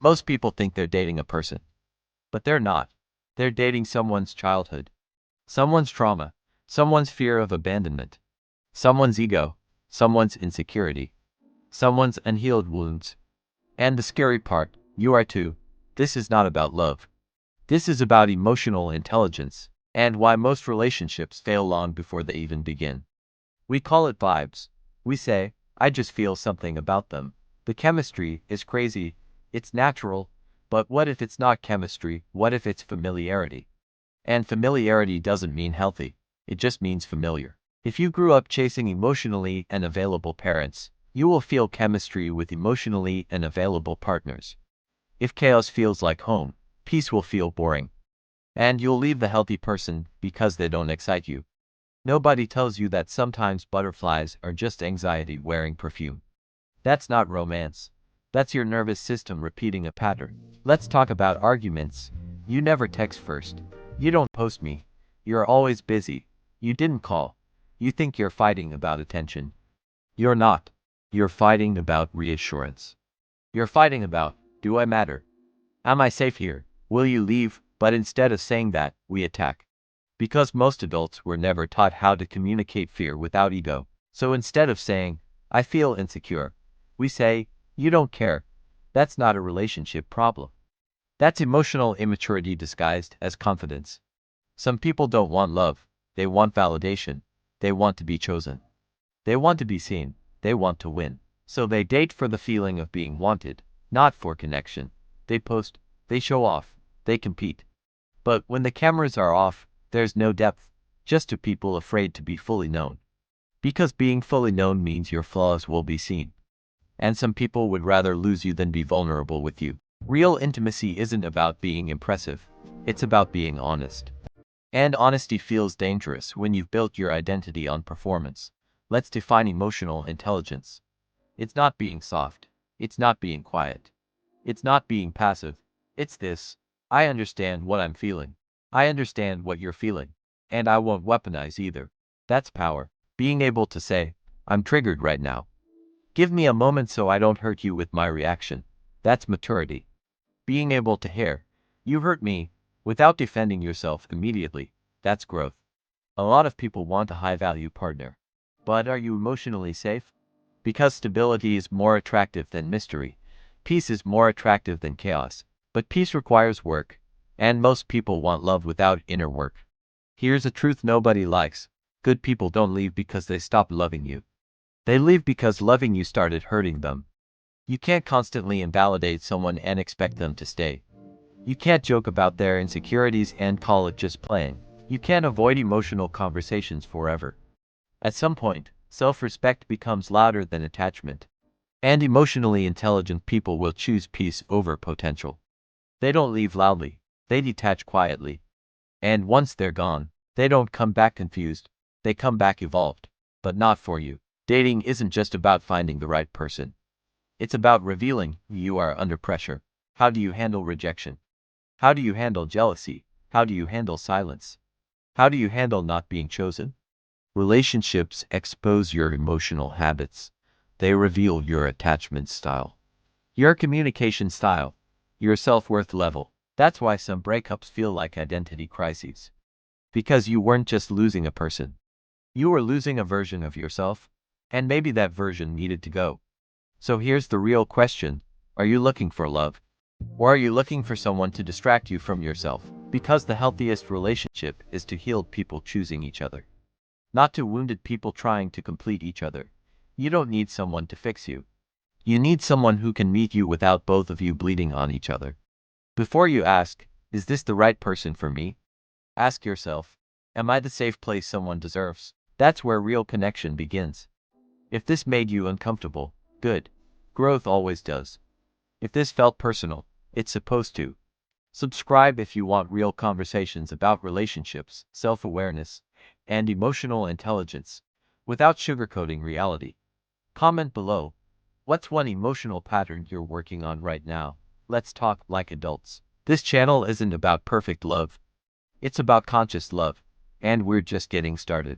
Most people think they're dating a person, but they're not. They're dating someone's childhood, someone's trauma, someone's fear of abandonment, someone's ego, someone's insecurity, someone's unhealed wounds. And the scary part, you are too. This is not about love. This is about emotional intelligence, and why most relationships fail long before they even begin. We call it vibes. We say, I just feel something about them. The chemistry is crazy, it's natural, but what if it's not chemistry? What if it's familiarity? And familiarity doesn't mean healthy, it just means familiar. If you grew up chasing emotionally unavailable parents, you will feel chemistry with emotionally unavailable partners. If chaos feels like home, peace will feel boring. And you'll leave the healthy person because they don't excite you. Nobody tells you that sometimes butterflies are just anxiety wearing perfume. That's not romance. That's your nervous system repeating a pattern. Let's talk about arguments. You never text first. You don't post me. You're always busy. You didn't call. You think you're fighting about attention. You're not. You're fighting about reassurance. You're fighting about, do I matter? Am I safe here? Will you leave? But instead of saying that, we attack. Because most adults were never taught how to communicate fear without ego. So instead of saying, I feel insecure, we say, you don't care. That's not a relationship problem. That's emotional immaturity disguised as confidence. Some people don't want love. They want validation. They want to be chosen. They want to be seen. They want to win. So they date for the feeling of being wanted, not for connection. They post, they show off, they compete. But when the cameras are off, there's no depth, just two people afraid to be fully known. Because being fully known means your flaws will be seen. And some people would rather lose you than be vulnerable with you. Real intimacy isn't about being impressive, it's about being honest. And honesty feels dangerous when you've built your identity on performance. Let's define emotional intelligence. It's not being soft. It's not being quiet. It's not being passive. It's this. I understand what I'm feeling. I understand what you're feeling. And I won't weaponize either. That's power. Being able to say, I'm triggered right now. Give me a moment so I don't hurt you with my reaction. That's maturity. Being able to hear, you hurt me, without defending yourself immediately. That's growth. A lot of people want a high-value partner. But are you emotionally safe? Because stability is more attractive than mystery. Peace is more attractive than chaos. But peace requires work. And most people want love without inner work. Here's a truth nobody likes. Good people don't leave because they stopped loving you. They leave because loving you started hurting them. You can't constantly invalidate someone and expect them to stay. You can't joke about their insecurities and call it just playing. You can't avoid emotional conversations forever. At some point, self-respect becomes louder than attachment. And emotionally intelligent people will choose peace over potential. They don't leave loudly, they detach quietly. And once they're gone, they don't come back confused, they come back evolved. But not for you. Dating isn't just about finding the right person. It's about revealing who you are under pressure. How do you handle rejection? How do you handle jealousy? How do you handle silence? How do you handle not being chosen? Relationships expose your emotional habits. They reveal your attachment style, your communication style, your self-worth level. That's why some breakups feel like identity crises. Because you weren't just losing a person. You were losing a version of yourself, and maybe that version needed to go. So here's the real question. Are you looking for love? Or are you looking for someone to distract you from yourself? Because the healthiest relationship is to healed people choosing each other. Not to wounded people trying to complete each other. You don't need someone to fix you. You need someone who can meet you without both of you bleeding on each other. Before you ask, is this the right person for me? Ask yourself, am I the safe place someone deserves? That's where real connection begins. If this made you uncomfortable, good. Growth always does. If this felt personal, it's supposed to. Subscribe if you want real conversations about relationships, self-awareness, and emotional intelligence, without sugarcoating reality. Comment below. What's one emotional pattern you're working on right now? Let's talk like adults. This channel isn't about perfect love. It's about conscious love. And we're just getting started.